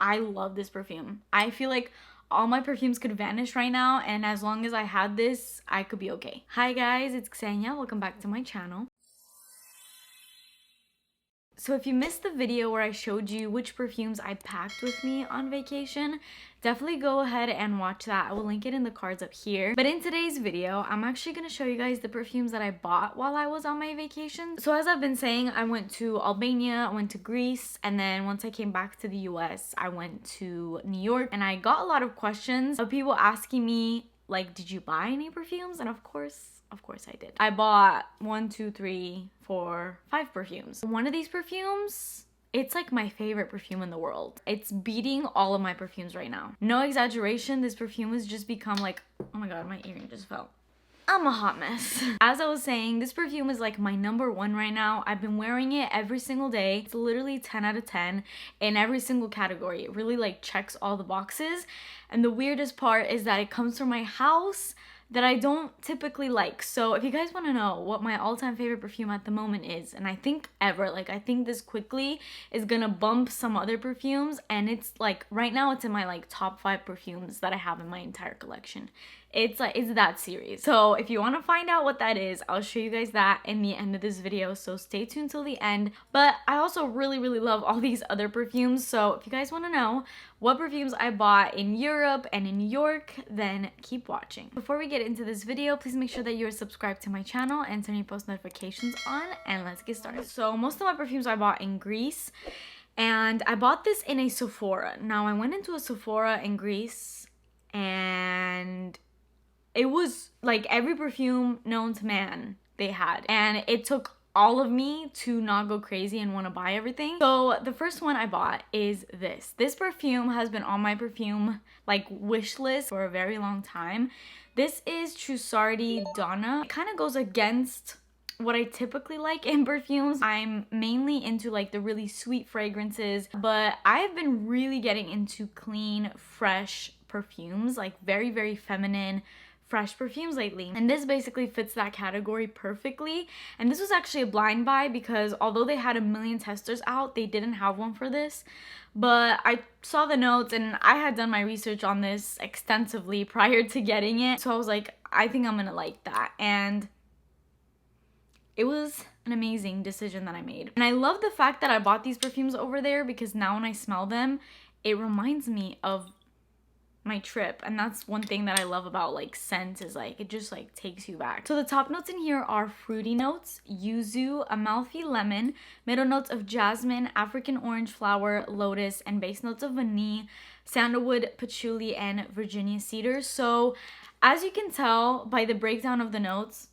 I love this perfume. I feel like all my perfumes could vanish right now, and as long as I had this, I could be okay. Hi guys, it's Ksenia. Welcome back to my channel. So if you missed the video where I showed you which perfumes I packed with me on vacation, definitely go ahead and watch that. I will link it in the cards up here. But in today's video, I'm actually going to show you guys the perfumes that I bought while I was on my vacation. So as I've been saying, I went to Albania, I went to Greece, and then once I came back to the US, I went to New York. And I got a lot of questions of people asking me, like, did you buy any perfumes? And of course I did. I bought 1, 2, 3, 4, 5 perfumes. One of these perfumes, it's like my favorite perfume in the world. It's beating all of my perfumes right now. No exaggeration, this perfume has just become like, oh my god, my earring just fell. I'm a hot mess. As I was saying, this perfume is like my #1 right now. I've been wearing it every single day. It's literally 10 out of 10 in every single category. It really like checks all the boxes. And the weirdest part is that it comes from my house that I don't typically like. So if you guys want to know what my all-time favorite perfume at the moment is, and I think ever, like I think this quickly is gonna bump some other perfumes, and it's like right now it's in my like top 5 perfumes that I have in my entire collection. It's that serious. So if you want to find out what that is, I'll show you guys that in the end of this video, so stay tuned till the end. But I also really love all these other perfumes, so if you guys want to know what perfumes I bought in Europe and in New York, then keep watching. Before we get into this video, please make sure that you're subscribed to my channel and turn your post notifications on, and let's get started. So most of my perfumes I bought in Greece, and I bought this in a Sephora. Now I went into a Sephora in Greece, and it was like every perfume known to man they had, and it took all of me to not go crazy and want to buy everything. So the first one I bought is this. This perfume has been on my perfume like wish list for a very long time. This is Sardi Donna. It kind of goes against what I typically like in perfumes. I'm mainly into like the really sweet fragrances, but I've been really getting into clean, fresh perfumes, like very feminine, fresh perfumes lately, and this basically fits that category perfectly. And this was actually a blind buy because although they had a million testers out, they didn't have one for this. But I saw the notes and I had done my research on this extensively prior to getting it, so I was like, I think I'm gonna like that, and it was an amazing decision that I made. And I love the fact that I bought these perfumes over there because now when I smell them, it reminds me of my trip. And that's one thing that I love about like scent, is like it just like takes you back. So the top notes in here are fruity notes, yuzu, Amalfi lemon, middle notes of jasmine, African orange flower, lotus, and base notes of vanilla, sandalwood, patchouli, and Virginia cedar. So as you can tell by the breakdown of the notes,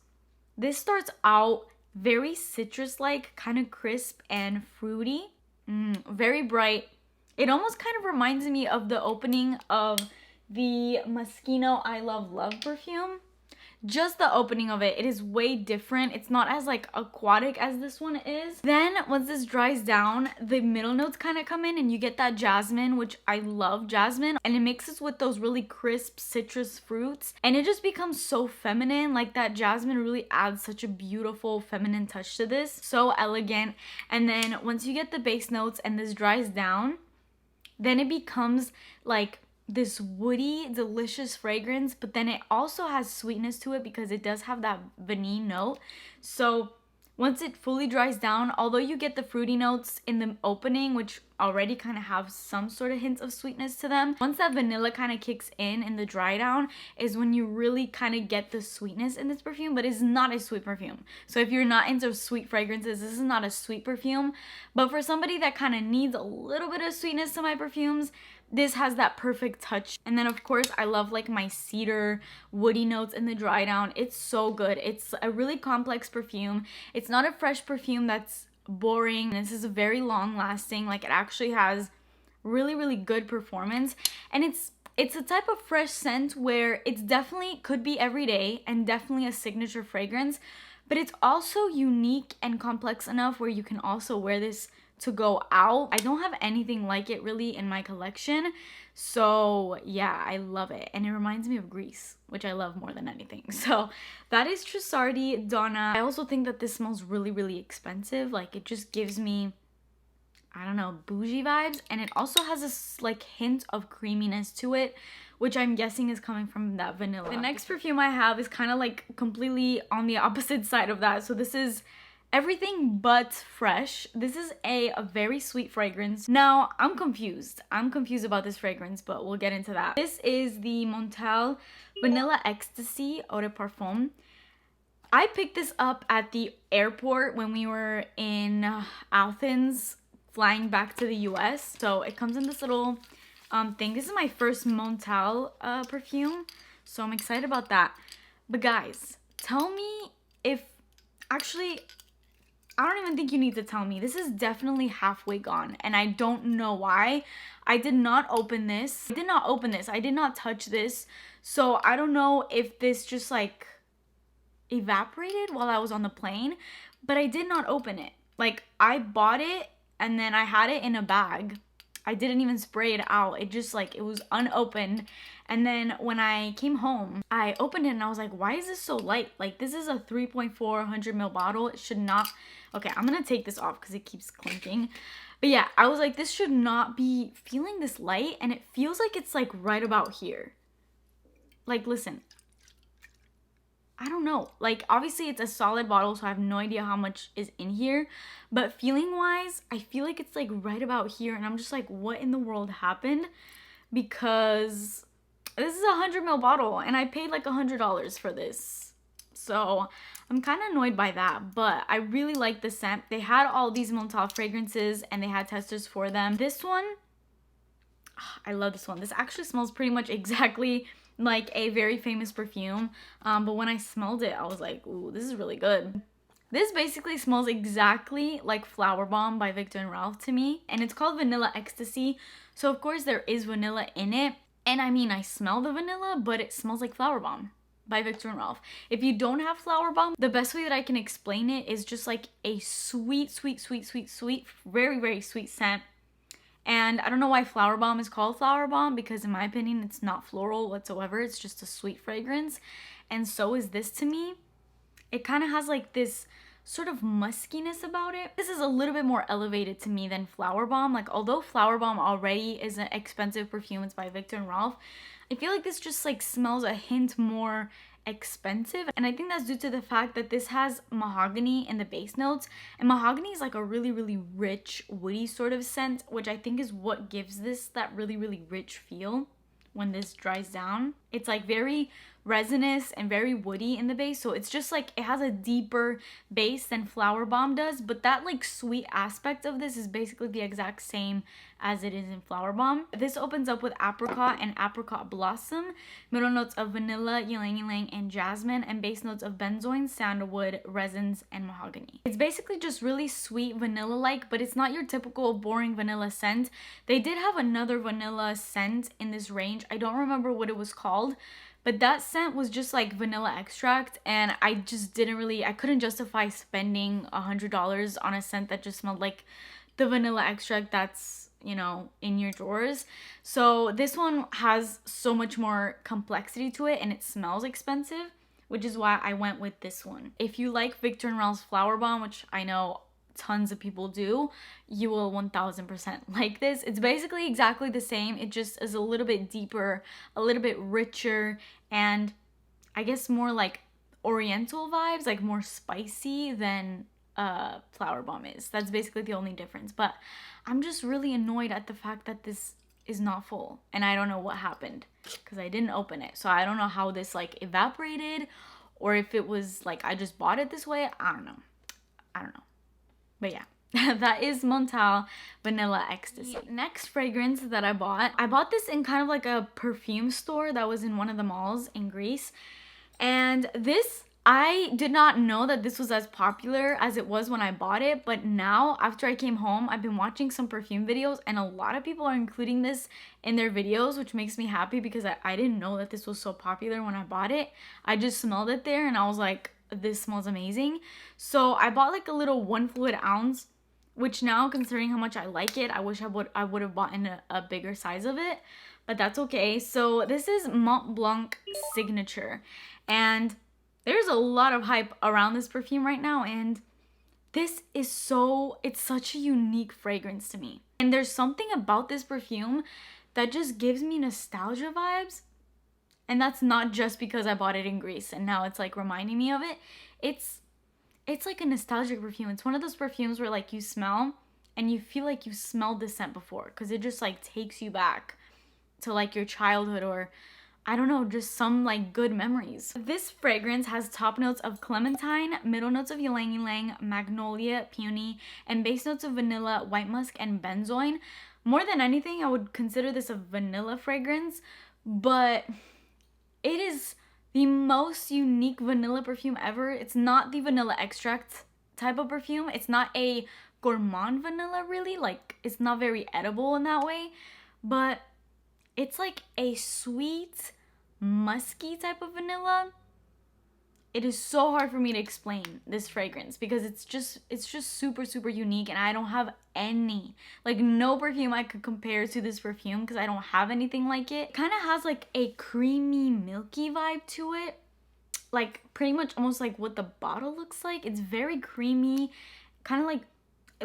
this starts out very citrus-like, kind of crisp and fruity, very bright. It almost kind of reminds me of the opening of the Moschino I Love Love perfume. Just the opening of it is way different. It's not as like aquatic as this one is. Then once this dries down, the middle notes kind of come in and you get that jasmine, which I love jasmine, and it mixes with those really crisp citrus fruits, and it just becomes so feminine. Like that jasmine really adds such a beautiful feminine touch to this. So elegant. And then once you get the base notes and this dries down, then it becomes like this woody, delicious fragrance, but then it also has sweetness to it because it does have that vanilla note. So once it fully dries down, although you get the fruity notes in the opening, which already kind of have some sort of hints of sweetness to them, once that vanilla kind of kicks in the dry down is when you really kind of get the sweetness in this perfume. But it's not a sweet perfume. So if you're not into sweet fragrances, this is not a sweet perfume. But for somebody that kind of needs a little bit of sweetness to my perfumes, this has that perfect touch. And then of course I love like my cedar woody notes in the dry down. It's so good. It's a really complex perfume. It's not a fresh perfume that's boring. This is a very long lasting, like it actually has really good performance, and it's a type of fresh scent where it's definitely could be every day and definitely a signature fragrance, but it's also unique and complex enough where you can also wear this to go out. I don't have anything like it really in my collection. So yeah, I love it. And it reminds me of Greece, which I love more than anything. So that is Sardi Donna. I also think that this smells really, really expensive. Like it just gives me I don't know, bougie vibes. And it also has this like hint of creaminess to it, which I'm guessing is coming from that vanilla. The next perfume I have is kind of like completely on the opposite side of that. So this is everything but fresh. This is a very sweet fragrance. Now, I'm confused. I'm confused about this fragrance, but we'll get into that. This is the Mont Vanilla Ecstasy Eau de Parfum. I picked this up at the airport when we were in Athens, flying back to the US. So it comes in this little thing. This is my first Mont perfume, so I'm excited about that. But guys, tell me if... Actually, I don't even think you need to tell me. This is definitely halfway gone, and I don't know why. I did not open this. I did not touch this. So I don't know if this just like evaporated while I was on the plane, but I did not open it. Like, I bought it and then I had it in a bag. I didn't even spray it out. It just like, it was unopened. And then when I came home, I opened it and I was like, why is this so light? Like, this is a 3.4 100 ml bottle. It should not... Okay, I'm gonna take this off because it keeps clinking. But yeah, I was like, this should not be feeling this light. And it feels like it's like right about here. Like, listen. I don't know. Like, obviously it's a solid bottle, so I have no idea how much is in here. But feeling wise, I feel like it's like right about here. And I'm just like, what in the world happened? Because this is a 100 ml bottle and I paid like $100 for this. So I'm kind of annoyed by that, but I really like the scent. They had all these Montal fragrances and they had testers for them. This one, I love this one. This actually smells pretty much exactly like a very famous perfume, but when I smelled it, I was like, ooh, this is really good. This basically smells exactly like Flower Bomb by Viktor and Ralph to me, and it's called Vanilla Ecstasy, so of course there is vanilla in it, and I mean, I smell the vanilla, but it smells like Flower Bomb by Viktor and Ralph. If you don't have Flower Bomb, the best way that I can explain it is just like a sweet, very, very sweet scent. And I don't know why Flower Bomb is called Flower Bomb, because in my opinion, it's not floral whatsoever. It's just a sweet fragrance. And so is this to me. It kind of has like this sort of muskiness about it. This is a little bit more elevated to me than Flower Bomb. Like, although Flower Bomb already is an expensive perfume, it's by Viktor and Ralph, I feel like this just like smells a hint more expensive, and I think that's due to the fact that this has mahogany in the base notes, and mahogany is like a really rich woody sort of scent, which I think is what gives this that really rich feel when this dries down. It's like very resinous and very woody in the base, so it's just like it has a deeper base than Flower Bomb does, but that like sweet aspect of this is basically the exact same as it is in Flower Bomb. This opens up with apricot and apricot blossom, middle notes of vanilla, ylang ylang, and jasmine, and base notes of benzoin, sandalwood, resins, and mahogany. It's basically just really sweet vanilla-like, but it's not your typical boring vanilla scent. They did have another vanilla scent in this range. I don't remember what it was called, but that scent was just like vanilla extract, and I just I couldn't justify spending $100 on a scent that just smelled like the vanilla extract that's, you know, in your drawers. So this one has so much more complexity to it, and it smells expensive, which is why I went with this one. If you like Viktor and Ralph's Flower Bomb, which I know tons of people do, you will 1000% like this. It's basically exactly the same. It just is a little bit deeper, a little bit richer, and I guess more like oriental vibes, like more spicy than Flower Bomb is. That's basically the only difference. But I'm just really annoyed at the fact that this is not full, and I don't know what happened because I didn't open it. So I don't know how this like evaporated, or if it was like I just bought it this way. I don't know. But yeah, that is Montal Vanilla Ecstasy. Next fragrance that I bought this in kind of like a perfume store that was in one of the malls in Greece. And this, I did not know that this was as popular as it was when I bought it, but now after I came home, I've been watching some perfume videos, and a lot of people are including this in their videos, which makes me happy because I didn't know that this was so popular when I bought it. I just smelled it there and I was like, this smells amazing. So I bought like a little 1 fluid ounce, which now, considering how much I like it, I wish I would have bought in a bigger size of it, but that's okay. So this is Mont Blanc Signature, and there's a lot of hype around this perfume right now, and This is it's such a unique fragrance to me. And there's something about this perfume that just gives me nostalgia vibes. And that's not just because I bought it in Greece and now it's like reminding me of it. It's like a nostalgic perfume. It's one of those perfumes where like you smell and you feel like you smelled this scent before, because it just like takes you back to like your childhood, or I don't know, just some like good memories. This fragrance has top notes of clementine, middle notes of ylang ylang, magnolia, peony, and base notes of vanilla, white musk, and benzoin. More than anything, I would consider this a vanilla fragrance, but it is the most unique vanilla perfume ever. It's not the vanilla extract type of perfume. It's not a gourmand vanilla really. Like, it's not very edible in that way, but it's like a sweet, musky type of vanilla. It is so hard for me to explain this fragrance because it's just super, super unique, and I don't have any, like no perfume I could compare to this perfume because I don't have anything like it. It kind of has like a creamy, milky vibe to it, like pretty much almost like what the bottle looks like. It's very creamy, kind of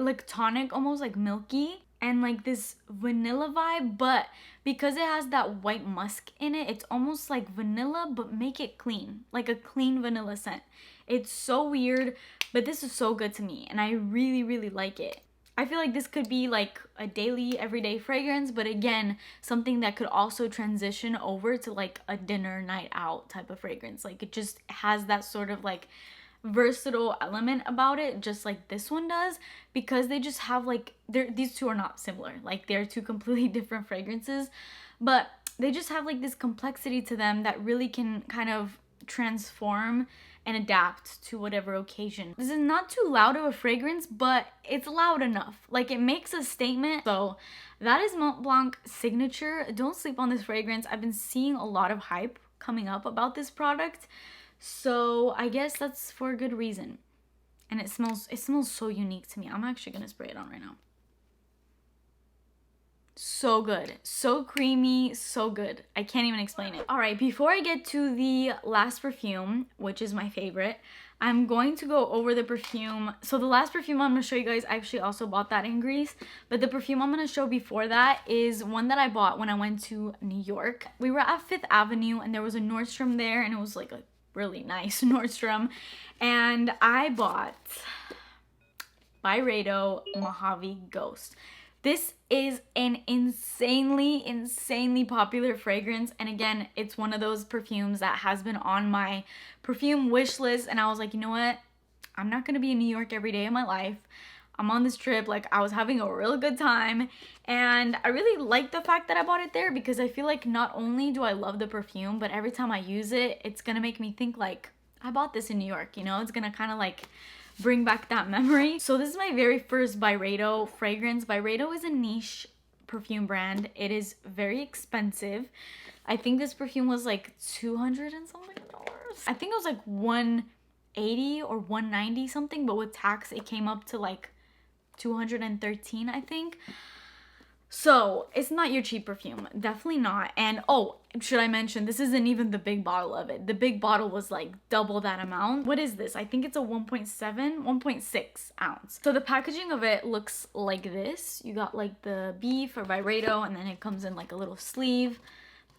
like tonic, almost like milky, and like this vanilla vibe, but because it has that white musk in it, it's almost like vanilla, but make it clean, like a clean vanilla scent. It's so weird, but this is so good to me, and I really, really like it. I feel like this could be like a daily, everyday fragrance, but again, something that could also transition over to like a dinner night out type of fragrance. Like, it just has that sort of like versatile element about it, just like this one does, because they just have like, these two are not similar, like they're two completely different fragrances, but they just have like this complexity to them that really can kind of transform and adapt to whatever occasion. This is not too loud of a fragrance, but it's loud enough, like it makes a statement. So that is Mont Blanc Signature. Don't sleep on this fragrance. I've been seeing a lot of hype coming up about this product, so I guess that's for a good reason. And it smells so unique to me. I'm actually gonna spray it on right now. So good, so creamy, so good. I can't even explain it. All right, before I get to the last perfume, which is my favorite, I'm going to go over the perfume. So the last perfume I'm gonna show you guys, I actually also bought that in Greece, but the perfume I'm gonna show before that is one that I bought when I went to New York. We were at 5th Avenue and there was a Nordstrom there, and it was like a really nice Nordstrom, and I bought Byredo Mojave Ghost. This is an insanely popular fragrance, and again, it's one of those perfumes that has been on my perfume wish list, and I was like, you know what, I'm not gonna be in New York every day of my life. I'm on this trip, like I was having a real good time, and I really like the fact that I bought it there because I feel like not only do I love the perfume, but every time I use it, it's gonna make me think like, I bought this in New York, you know? It's gonna kind of like bring back that memory. So this is my very first Byredo fragrance. Byredo is a niche perfume brand. It is very expensive. I think this perfume was like $200 and something. I think it was like 180 or 190 something, but with tax it came up to like 213, I think. So it's not your cheap perfume, definitely not. And oh, should I mention, this isn't even the big bottle of it. The big bottle was like double that amount. What is this? I think it's a 1.6 ounce. So the packaging of it looks like this. You got like the B for Byredo, and then it comes in like a little sleeve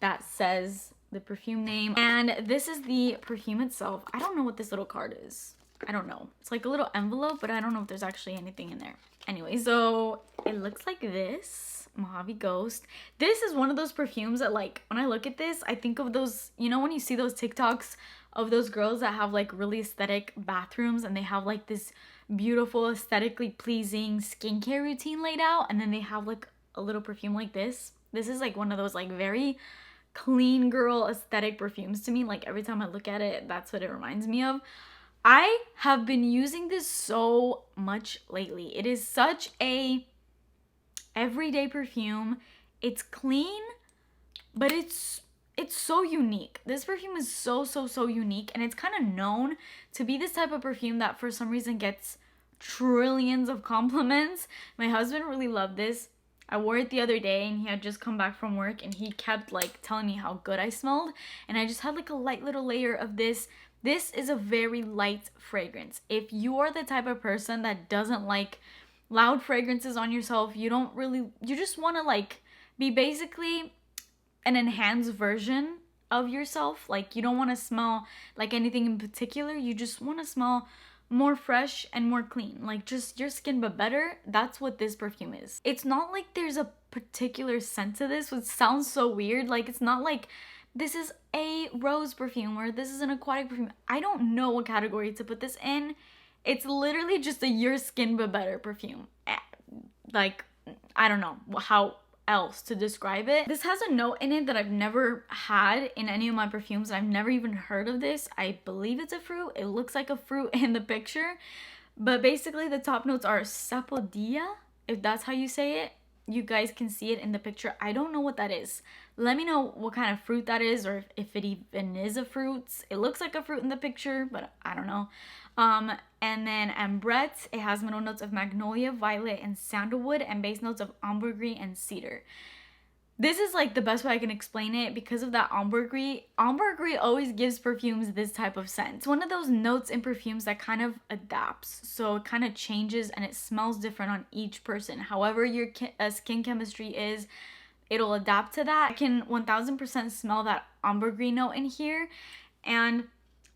that says the perfume name. And this is the perfume itself. I don't know what this little card is. I don't know. It's like a little envelope, but I don't know if there's actually anything in there. Anyway, so it looks like this. Mojave Ghost. This is one of those perfumes that, like, when I look at this, I think of those, you know, when you see those TikToks of those girls that have like really aesthetic bathrooms and they have like this beautiful, aesthetically pleasing skincare routine laid out, and then they have like a little perfume like this. This is like one of those like very clean girl aesthetic perfumes to me. Like every time I look at it, that's what it reminds me of. I have been using this so much lately. It is such a everyday perfume. It's clean, but it's so unique. This perfume is so unique, and it's kind of known to be this type of perfume that for some reason gets trillions of compliments. My husband really loved this. I wore it the other day and he had just come back from work and he kept like telling me how good I smelled, and I just had like a light little layer of this This is a very light fragrance. If you are the type of person that doesn't like loud fragrances on yourself, you just want to like be basically an enhanced version of yourself. Like, you don't want to smell like anything in particular. You just want to smell more fresh and more clean, like just your skin but better. That's what this perfume is. It's not like there's a particular scent to this, which sounds so weird. Like, it's not like this is a rose perfume or this is an aquatic perfume. I don't know what category to put this in. It's literally just a your skin but better perfume. Like, I don't know how else to describe it. This has a note in it that I've never had in any of my perfumes. I've never even heard of this. I believe it's a fruit. It looks like a fruit in the picture, but basically the top notes are sapodilla, if that's how you say it. You guys can see it in the picture. I don't know what that is. Let me know what kind of fruit that is, or if it even is a fruit. It looks like a fruit in the picture, but I don't know. And then ambrette, it has middle notes of magnolia, violet, and sandalwood, and base notes of ambergris and cedar. This is like the best way I can explain it because of that ambergris. Ambergris always gives perfumes this type of scent. It's one of those notes in perfumes that kind of adapts. So it kind of changes and it smells different on each person. However your skin chemistry is, it'll adapt to that. I can 1000% smell that ambergris note in here. And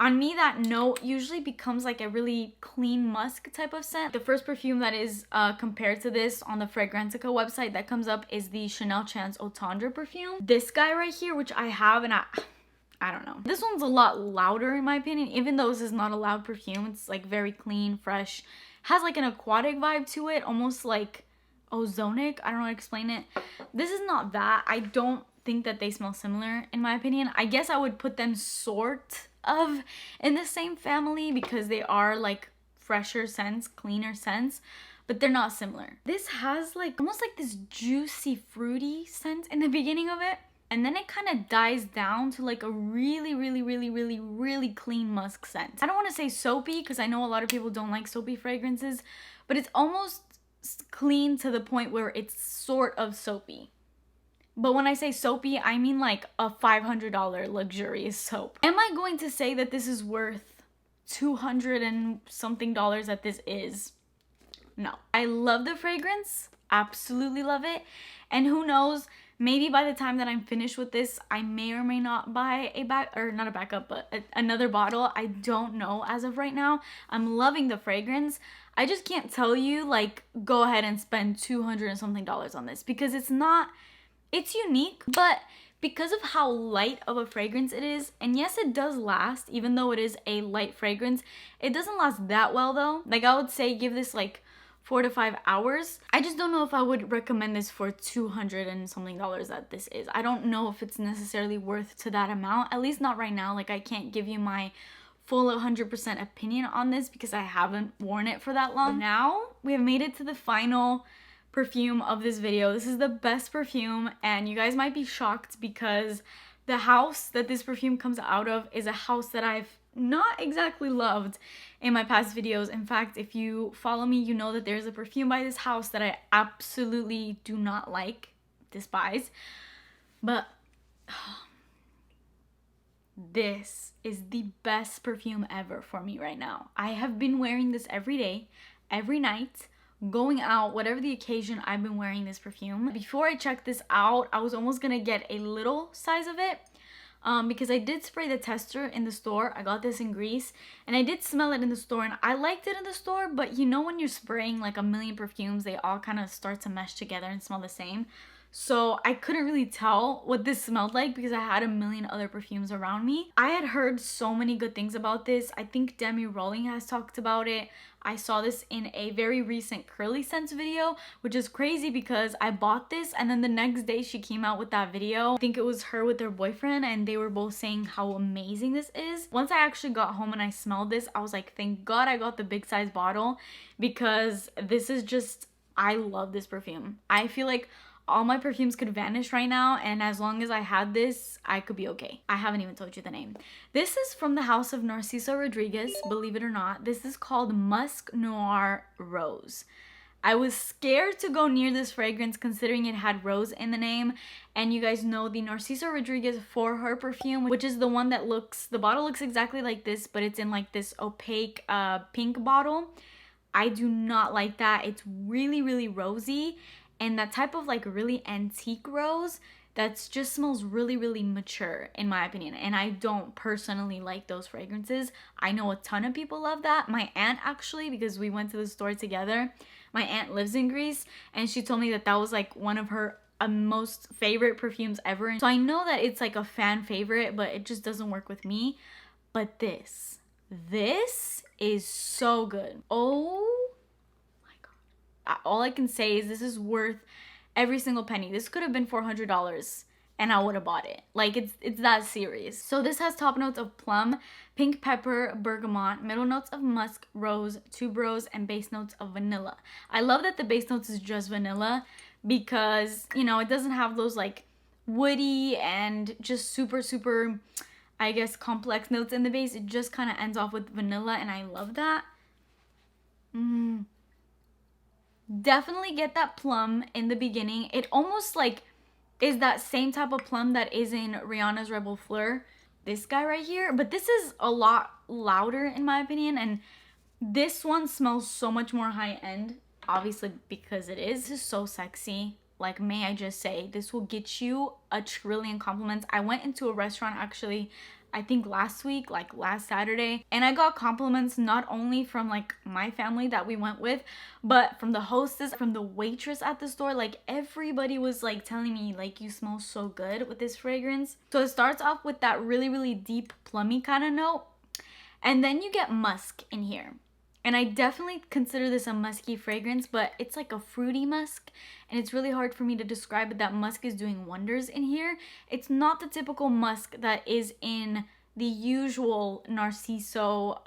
on me, that note usually becomes like a really clean musk type of scent. The first perfume that is compared to this on the Fragrantica website that comes up is the Chanel Chance Eau Tendre perfume. This guy right here, which I have, and I don't know. This one's a lot louder in my opinion, even though this is not a loud perfume. It's like very clean, fresh, has like an aquatic vibe to it, almost like ozonic. I don't know how to explain it. This is not that. I don't think that they smell similar in my opinion. I guess I would put them sort of in the same family because they are like fresher scents, cleaner scents, but they're not similar. This has like almost like this juicy fruity scent in the beginning of it, and then it kind of dies down to like a really clean musk scent. I don't want to say soapy because I know a lot of people don't like soapy fragrances, but it's almost clean to the point where it's sort of soapy. But when I say soapy, I mean like a $500 luxurious soap. Am I going to say that this is worth $200 and something that this is? No. I love the fragrance. Absolutely love it. And who knows, maybe by the time that I'm finished with this, I may or may not buy not a backup, but another bottle. I don't know as of right now. I'm loving the fragrance. I just can't tell you like go ahead and spend $200 and something on this because it's not. It's unique, but because of how light of a fragrance it is, and yes, it does last, even though it is a light fragrance, it doesn't last that well though. Like I would say give this like 4 to 5 hours. I just don't know if I would recommend this for $200 and something that this is. I don't know if it's necessarily worth to that amount, at least not right now. Like I can't give you my full 100% opinion on this because I haven't worn it for that long. But now we have made it to the final perfume of this video. This is the best perfume, and you guys might be shocked because the house that this perfume comes out of is a house that I've not exactly loved in my past videos. In fact, if you follow me, you know that there's a perfume by this house that I absolutely do not like, despise. But this is the best perfume ever for me right now. I have been wearing this every day, every night, going out, whatever the occasion, I've been wearing this perfume. Before I checked this out, I was almost gonna get a little size of it because I did spray the tester in the store. I got this in Greece and I did smell it in the store and I liked it in the store, but you know when you're spraying like a million perfumes, they all kind of start to mesh together and smell the same. So I couldn't really tell what this smelled like because I had a million other perfumes around me. I had heard so many good things about this. I think Demi Rowling has talked about it. I saw this in a very recent Curly Scents video, which is crazy because I bought this and then the next day she came out with that video. I think it was her with their boyfriend and they were both saying how amazing this is. Once I actually got home and I smelled this, I was like, thank God I got the big size bottle because this is just, I love this perfume. I feel like all my perfumes could vanish right now, and as long as I had this, I could be okay. I haven't even told you the name. This is from the house of Narciso Rodriguez, believe it or not. This is called Musk Noir Rose. I was scared to go near this fragrance considering it had rose in the name. And you guys know the Narciso Rodriguez For Her perfume, which is the one that the bottle looks exactly like this, but it's in like this opaque pink bottle. I do not like that. It's really, really rosy. And that type of like really antique rose that just smells really, really mature in my opinion. And I don't personally like those fragrances. I know a ton of people love that. My aunt actually, because we went to the store together. My aunt lives in Greece and she told me that that was like one of her most favorite perfumes ever. So I know that it's like a fan favorite, but it just doesn't work with me. But this is so good. Oh my God. All I can say is this is worth every single penny. This could have been $400 and I would have bought it. Like it's that serious. So this has top notes of plum, pink pepper, bergamot, middle notes of musk, rose, tuberose, and base notes of vanilla. I love that the base notes is just vanilla because, you know, it doesn't have those like woody and just super, super, I guess, complex notes in the base. It just kind of ends off with vanilla and I love that. Definitely get that plum in the beginning. It almost like is that same type of plum that is in Rihanna's Rebel Fleur. This guy right here. But this is a lot louder in my opinion. And this one smells so much more high end. Obviously because it is. This is so sexy. Like, may I just say, this will get you a trillion compliments. I went into a restaurant actually, I think last week, like last Saturday, and I got compliments not only from like my family that we went with, but from the hostess, from the waitress at the store. Like everybody was like telling me like, you smell so good with this fragrance. So it starts off with that really, really deep plummy kind of note, and then you get musk in here. And I definitely consider this a musky fragrance, but it's like a fruity musk. And it's really hard for me to describe, but that musk is doing wonders in here. It's not the typical musk that is in the usual Narciso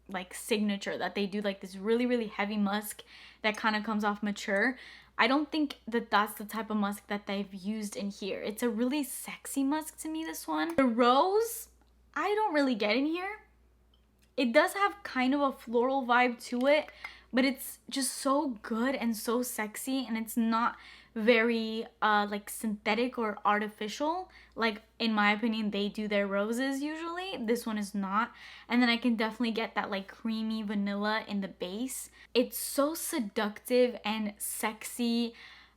like signature that they do, like this really, really heavy musk that kind of comes off mature. I don't think that that's the type of musk that they've used in here. It's a really sexy musk to me, this one. The rose, I don't really get in here. It does have kind of a floral vibe to it, but it's just so good and so sexy, and it's not very like synthetic or artificial. Like in my opinion, they do their roses usually. This one is not. And then I can definitely get that like creamy vanilla in the base. It's so seductive and sexy,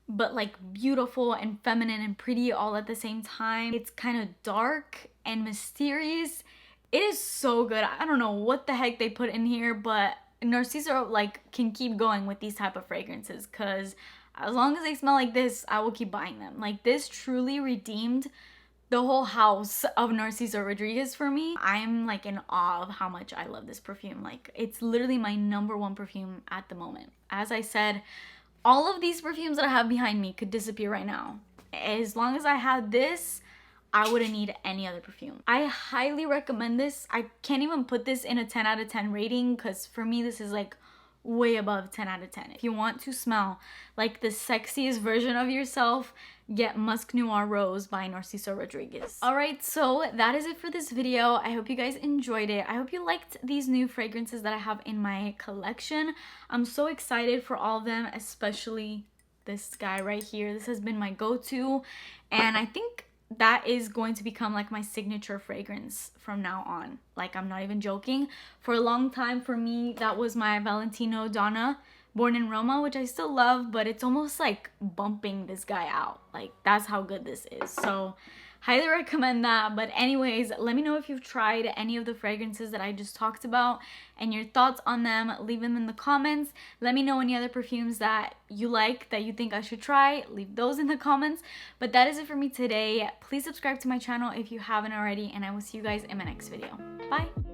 but like beautiful and feminine and pretty all at the same time. It's kind of dark and mysterious. It is so good. I don't know what the heck they put in here, but Narciso like can keep going with these type of fragrances, because as long as they smell like this, I will keep buying them. Like this truly redeemed the whole house of Narciso Rodriguez for me. I'm like in awe of how much I love this perfume. Like it's literally my #1 perfume at the moment. As I said, all of these perfumes that I have behind me could disappear right now. As long as I had this, I wouldn't need any other perfume. I highly recommend this. I can't even put this in a 10 out of 10 rating because for me this is like way above 10 out of 10. If you want to smell like the sexiest version of yourself, get Musk Noir Rose by Narciso Rodriguez. Alright, so that is it for this video. I hope you guys enjoyed it. I hope you liked these new fragrances that I have in my collection. I'm so excited for all of them, especially this guy right here. This has been my go-to, and I think that is going to become like my signature fragrance from now on. Like, I'm not even joking. For a long time for me, that was my Valentino Donna Born in Roma, which I still love, but it's almost like bumping this guy out. Like, that's how good this is. So highly recommend that. But anyways, let me know if you've tried any of the fragrances that I just talked about and your thoughts on them. Leave them in the comments. Let me know any other perfumes that you like, that you think I should try. Leave those in the comments. But that is it for me today. Please subscribe to my channel if you haven't already, and I will see you guys in my next video. Bye!